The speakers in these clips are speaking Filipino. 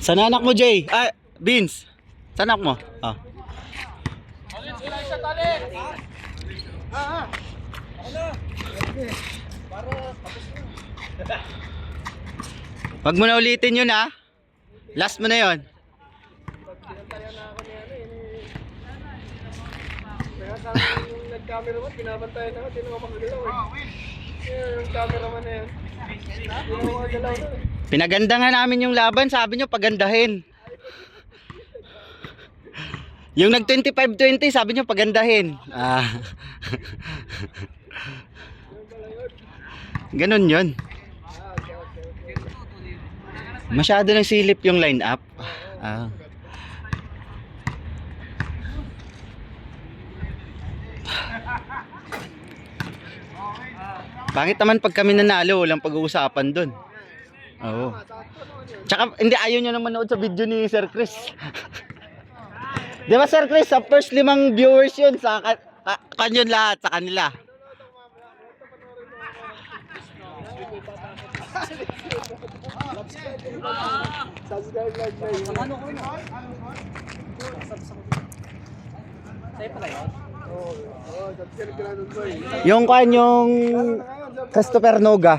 Saan anak mo, Jay? Beans. Saan anak mo? Wag mo na ulitin yun, ha? Last mo na yun. Yung nag-cameraman, binabantayan ako, hindi naman makagalaw yung cameraman na yan. Hindi naman makagalaw na Pinaganda nga namin yung laban, sabi nyo pagandahin. Yung nag 25-20, sabi nyo pagandahin. Ganun yun. Masyado nang silip yung line up. Pangit naman pag kami nanalo, walang pag-uusapan dun. Oo. Tsaka hindi, ayaw nyo nang manood sa video ni Sir Chris. Di ba Sir Chris, sa first 5 viewers yun, sa kanyon lahat, sa kanila. Yung kanyong Christopher Noga.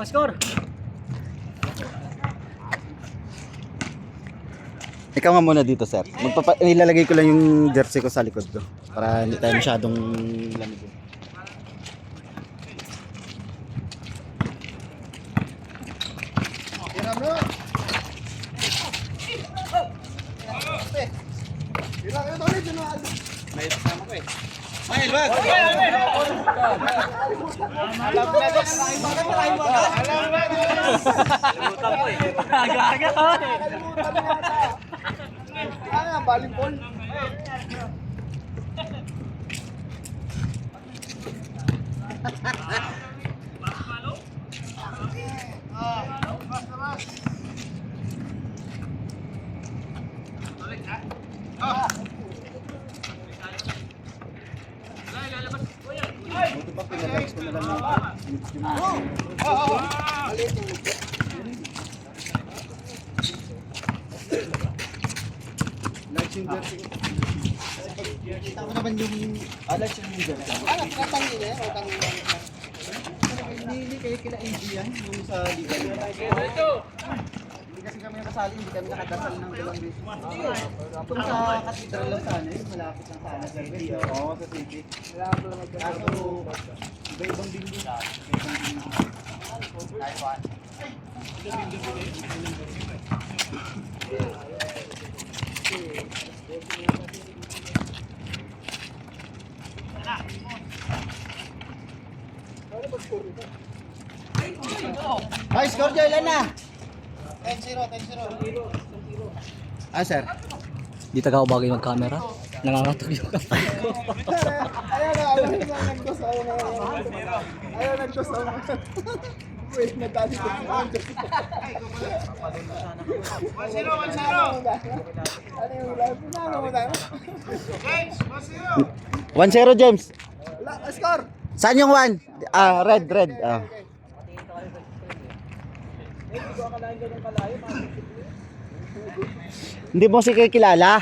Score! Ikaw nga muna dito, sir. Nilalagay ko lang yung jersey ko sa likod ko para hindi tayo masyadong lamigin. May kasama ko eh. Mahil, wag! Alam ko na ito. Alam ko eh. Aga-aga ko eh. Ano yan, volleyball? Kita ko naman yung alas yung leader. Ano, katangin na yan? O tangin na yan? Hindi kayo kila AG yan, yung sa liga. Hindi kasi kami nakasali, hindi kami nakadasal ng dalawang beses. Kung sa katedral lang sana, yung malapit lang sana sa city. Oo, sa city. Kaso, iba-ibang building. Ay, score dyan, ilan na? 10-0, 10-0. Sir. Di taga bagay mag-camera. Nangangatog yung kamay ko. Ayaw na nag-dos. Ayaw nag-dos. Wait, nagdali ko. 1-0. Ano yung live? Ano mo tayo? James, 1-0, James. Score! Saan yung 1? Red. Hindi mo si kilala.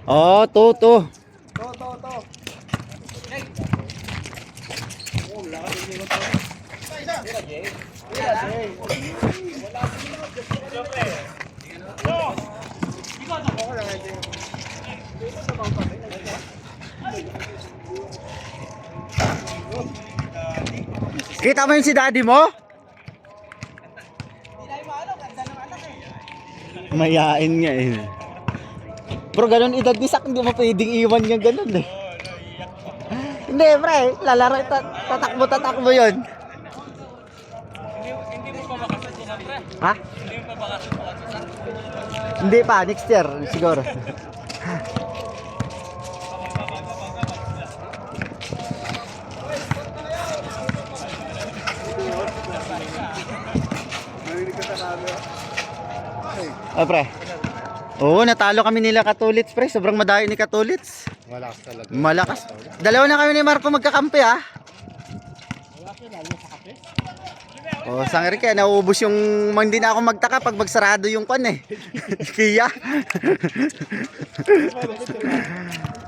Oh, to. To. Kita mo yung si daddy mo? Mayain nga eh. Bro, ganun edad ni Sak, hindi mo pwedeng iwan niya ganun eh. Hindi, pre, lalaro, tatakbo yun. Hindi mo pa Ha? Hindi pa, next year siguro. Ah, pre. Oo, natalo kami nila Katulits, pre. Sobrang madayo ni Katulits. Malakas talaga. Malakas. Dalawa na kami ni Marco magkakampi, ah. Oh, sangri kaya nauubos yung hindi na ako magtaka pag magsarado yung kwan eh. Kia.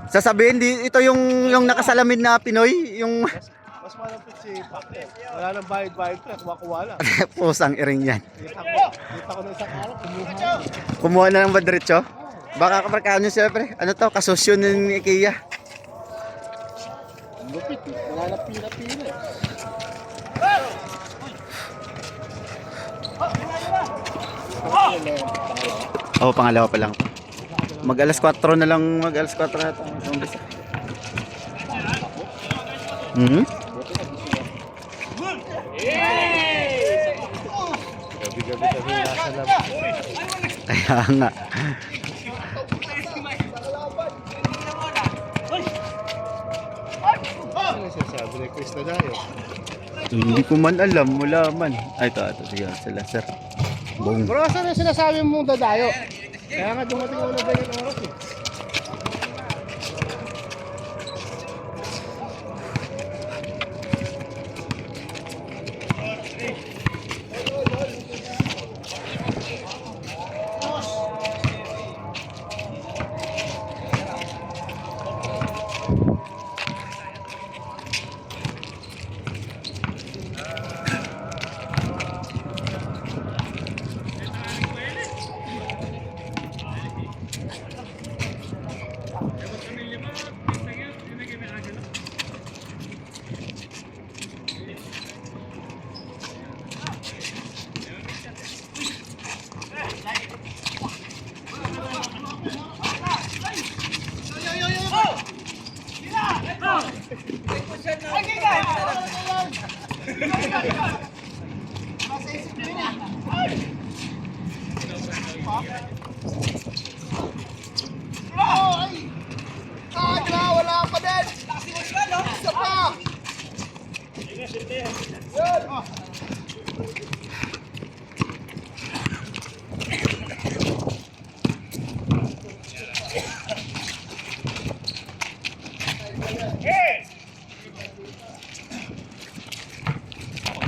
Sasabihin ito yung nakasalamin na Pinoy, yung Mas malapit si Pacquiao. Wala nang bayad-bayad pa, kuha-kuha lang. pusang iring yan. Kita ko na isang araw, kumuha. Kumuha na ng badretso. Baka kaparkaan nyo sila, pre. Ano to? Kasosyo ni Kia. Lupit, wala na pila-pila. Oo, pangalawa pa lang. Mag alas 4 na lang, mag alas 4 na ito. Gabi-gabi kami nasa lab. Kaya nga. Ano sinasabi ni Chris na dayo? Hindi ko man alam, wala man. Ay, ito, sige, sila, sir. Boom. Bro, saan yung sinasabi mong dadayo? Kaya nga dumating ako na ganyan oras eh.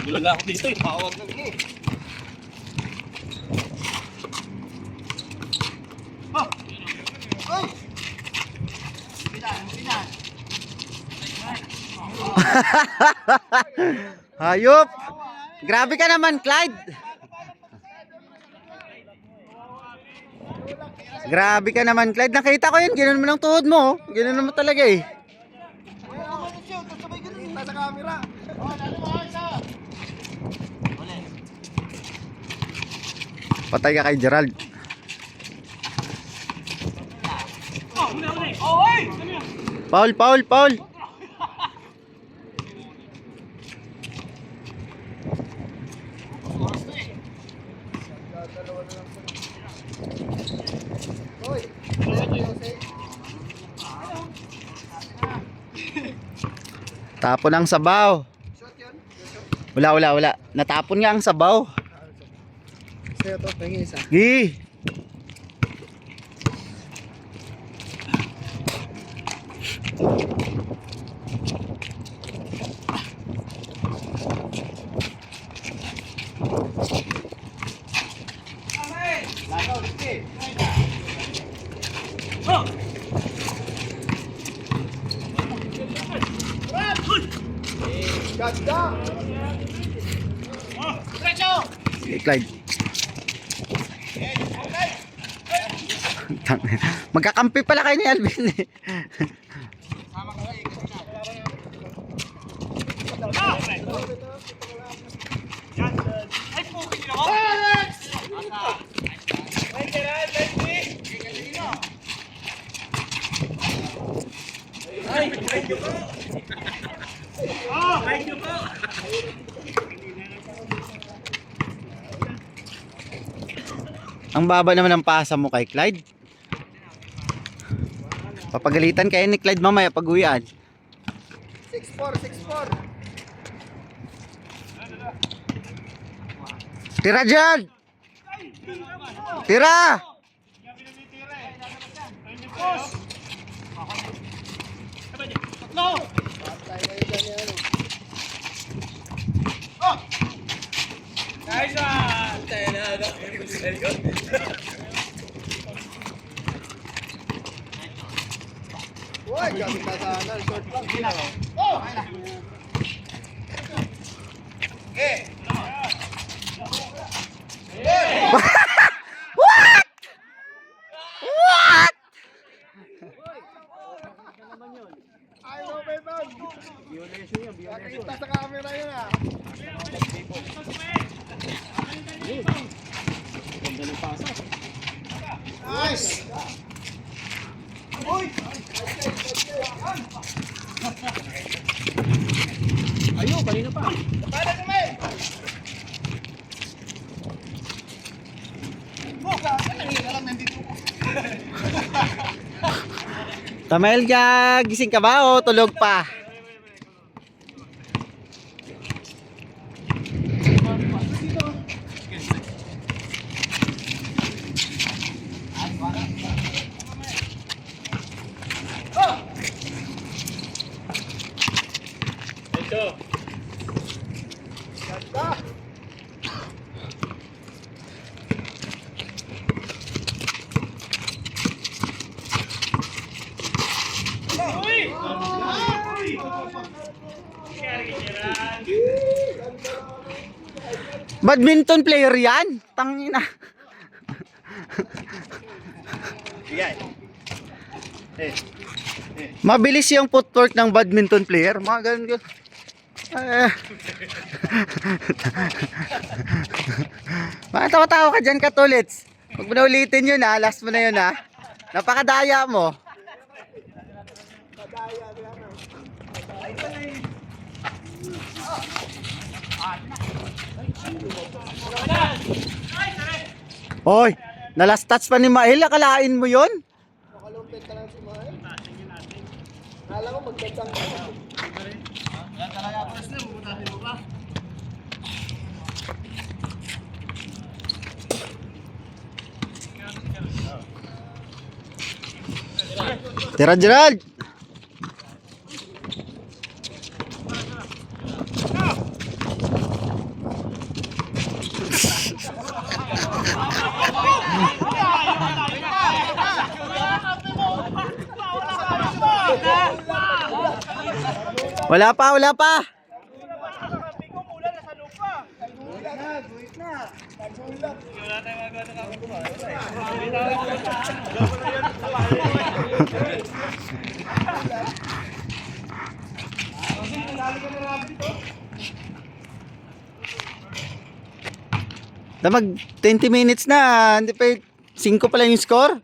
Wala ako dito, tawag na mo. Hayop! Grabe ka naman, Clyde! Grabe ka naman, Clyde. Nakita ko yun. Ganoon mo ng tuhod mo. Ganoon mo talaga eh. Nasa camera. Patay ka kay Gerald. Paul, Paul, Paul! Tapon ang sabaw. Wala. Natapon nga ang sabaw. Sa'yo to, pengi isa. Gi! Sige, Clyde. Magkakampi pala kayo ni Alvin eh. Ang baba naman ng pasa mo kay Clyde. Papagalitan kayo ni Clyde mamaya pag uwian. 6'4", 6'4". Tira dyan! Tira! Uy, gamit na sana. Short lang. Ay, no, Beton. Nakikita sa camera yun ah. Nice! Ayun, kanina pa. Tamael ka, gising ka ba o tulog pa? Badminton player yan? Tangina. Mabilis yung footwork ng badminton player. Mga ganun ganun. Mga tawa-tawa ka dyan, Katulits. Huwag mo na ulitin yun ha. Last mo na yun ha. Napakadaya mo. Hoy, nalastats pa ni Mael. Akalain mo yun? Nakalumpit ka lang si Mahal. Kala ko magdagdag ka. Tira, Gerald! Wala pa, wala pa. Mag 20 minutes na, hindi pa 5 pa lang yung score.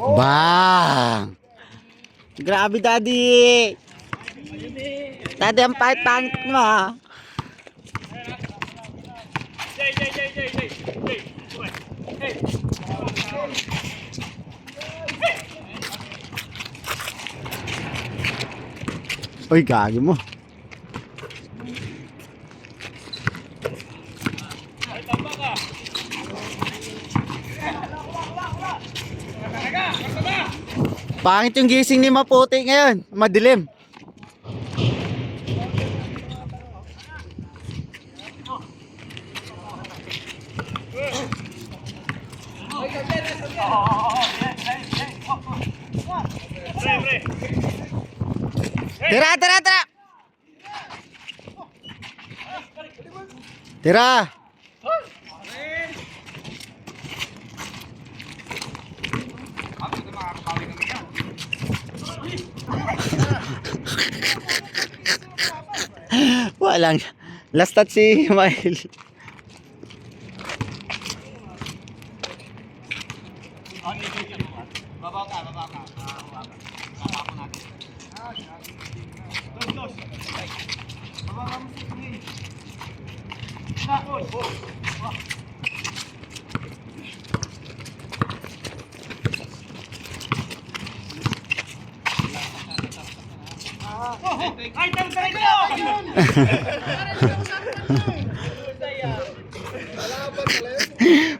Bang! Grabe, Daddy! Daddy, ang pahit-pangit mo ha. Uy, gagi mo. Pangit yung gising ni Maputi ngayon. Madilim. Tira, tira, tira! Tira! Walang. Last touch si Mael.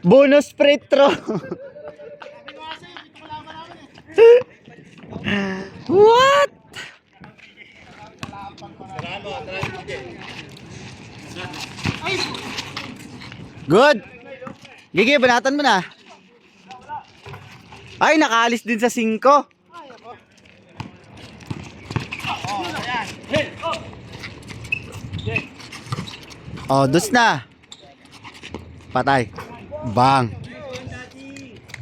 Bonus free throw. What? Good. Gigi, banatan mo na. Ay, nakaalis din sa 5. Oh, dus na. Patay. Bang.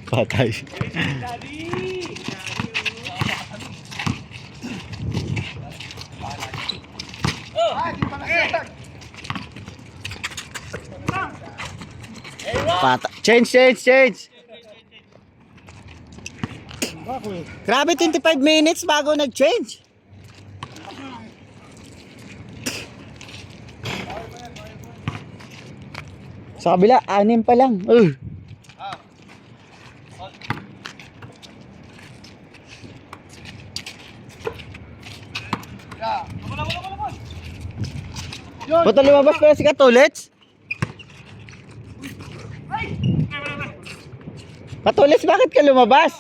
Patay. Change. Grabe, 25 minutes bago nag-change. Sa kabila, 6 pa lang. Ba't lumabas pa si Katulets? Katulets, bakit ka lumabas?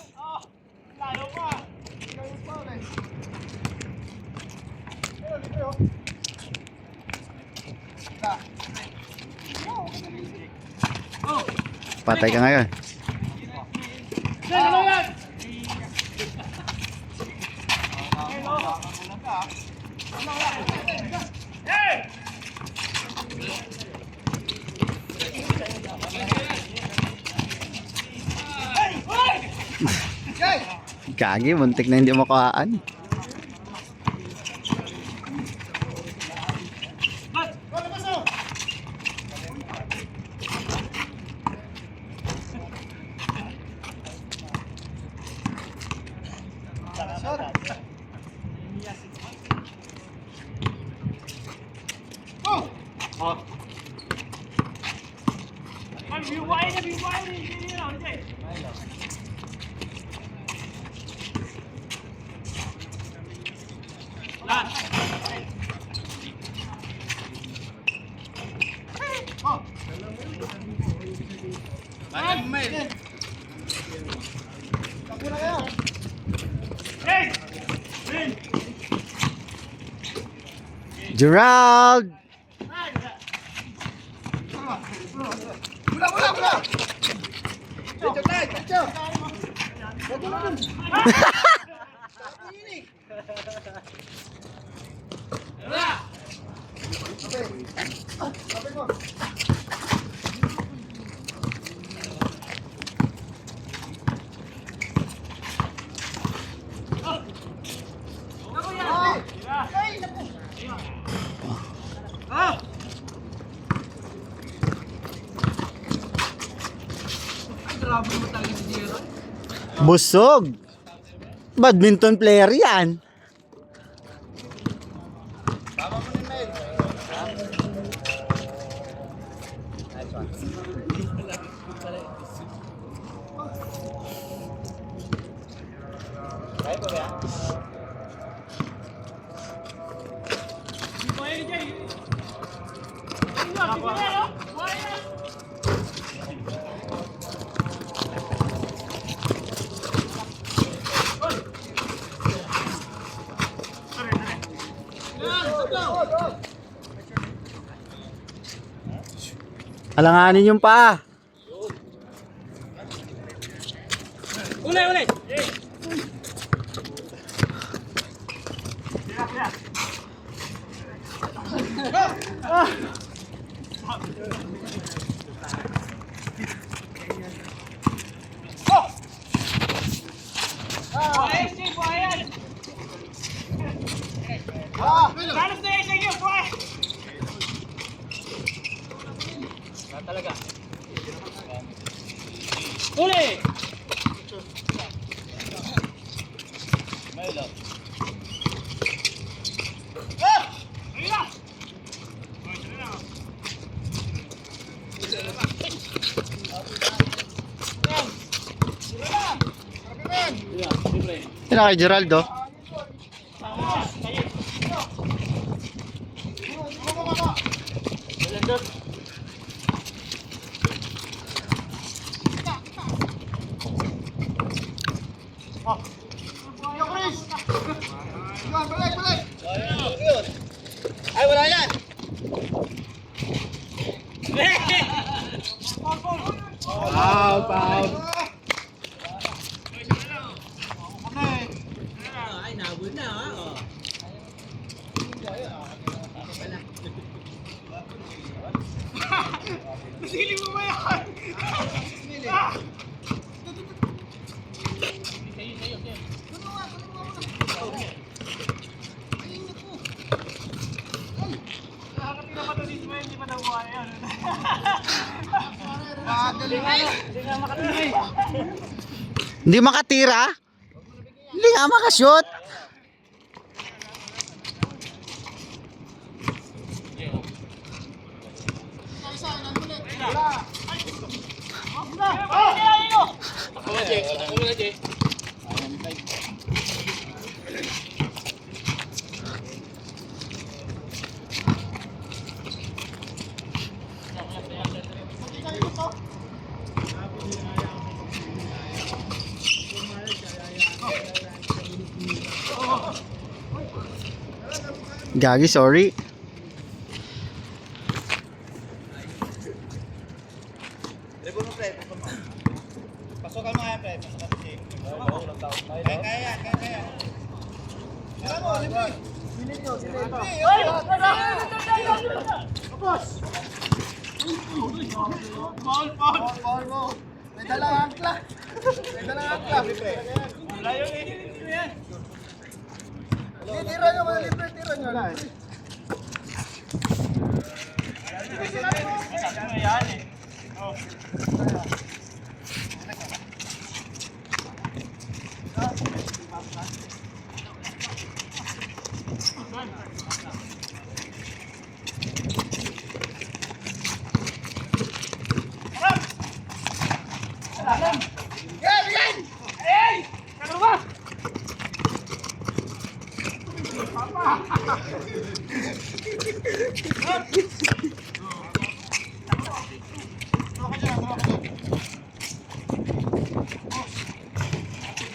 Patay ka ngayon. Kagi, muntik na hindi makuhaan. Gerald! Busog. Badminton player yan. Alanganin yung paa. Uli! Uli! Yan na kay Geraldo. Ay, wala yan! Foul, foul. Hindi makatira? Hindi nga makashoot. Gagi, sorry. Pasokan mo yan, pre. Pasokan mo. Kaya. Tara mo, libre. Ball mo. May dalang angkla. Layo yan. Tira nyo, libre. Tira nyo.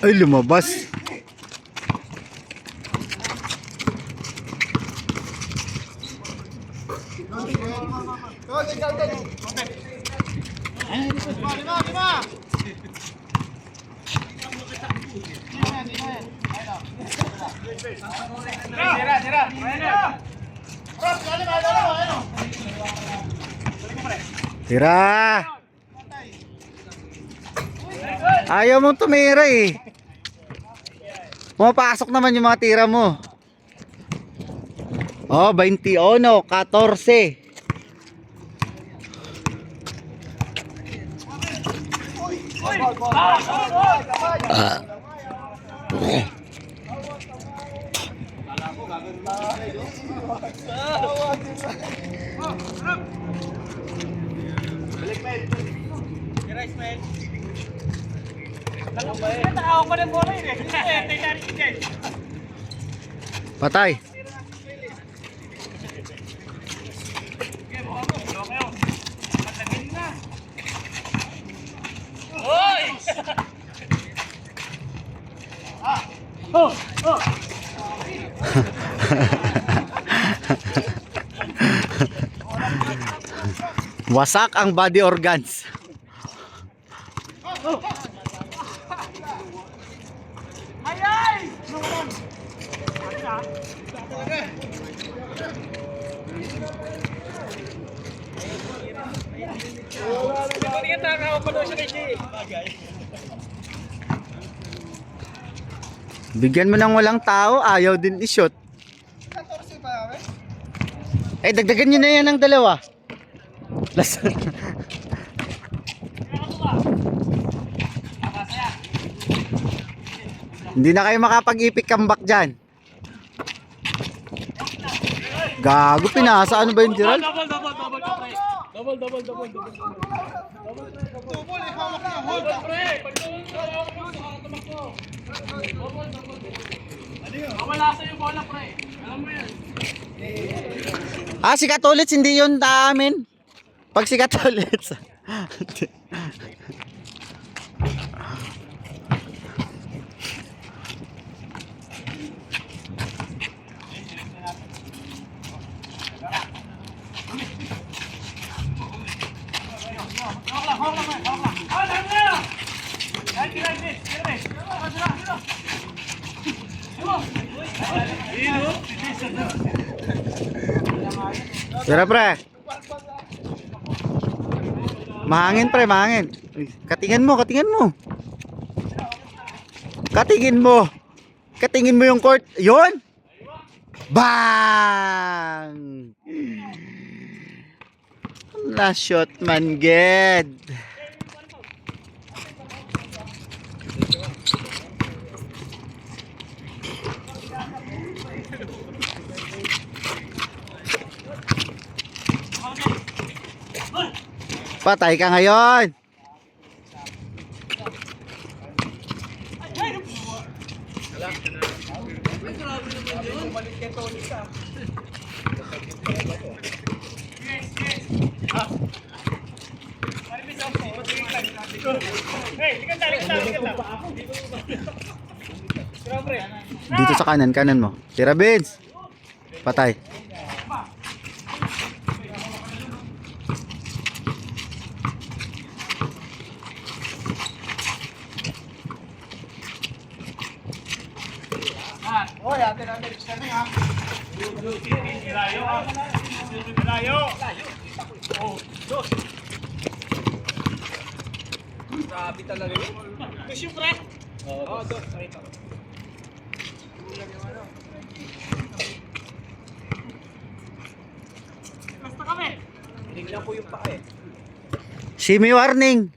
Ay, lumabas. Tira. Ayaw mong tumira eh. Pumapasok naman yung mga tira mo. Oh, 21, 14. Patay. Wasak ang body organs. Bigyan mo ng walang tao, ayaw din i-shoot. Eh, dagdagan nyo na yan ng dalawa. Hindi na kayo makapag-ipik comeback dyan. Gago, pinasa. Ano ba yun, Gerald? Double, pre. Double. Pre. Wala sa'yo bola, pre. Alam mo yan. Ah, si Katulits, hindi yun amin. Pag si Katulits. Tira, pre. Mahangin, pre, mahangin. Katingin mo. Katingin mo yung court. Yun. Bang! Last shot man, Ged. Patay ka ngayon. Dito sa kanan mo. Tira, Vince. Patay. Grabe talaga yun. Push yung pre. Oo, dos. Basta kami. Tingnan po yung pake. Shimmy warning.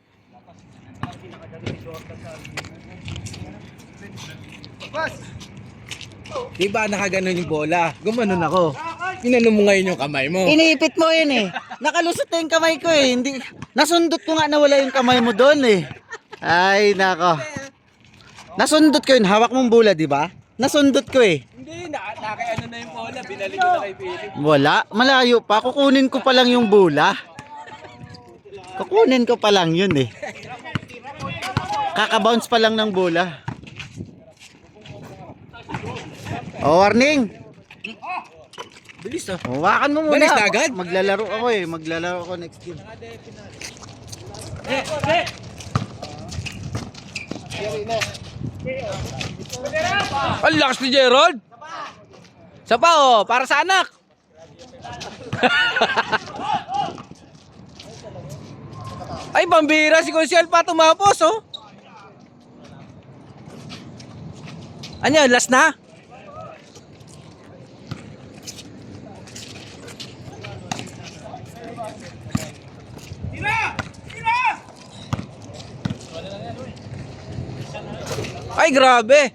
Diba nakaganon yung bola? Gumanon ako. Inano mo ngayon yung kamay mo. Iniipit mo yun eh. Nakalusot na yung kamay ko eh. Hindi, nasundot ko nga nawala yung kamay mo doon eh. Ay, nako. Nasundot ko yun. Hawak mong bola, di ba? Nasundot ko eh. Hindi, nakakano na yung bola. Binalik ko na kay Philip. Wala. Malayo pa. Kukunin ko pa lang yung bola. Kukunin ko pa lang yun eh. Kakabounce pa lang ng bola. Oh, warning. Bilis ah. Hawakan mo muna. Balis na agad? Maglalaro ako eh. Maglalaro ako next game. Ang lakas ni Gerald. Sa pa oh, para sa anak. Ay, pambira si Consiel pa tumapos oh. Ano, last na? Ay, grabe.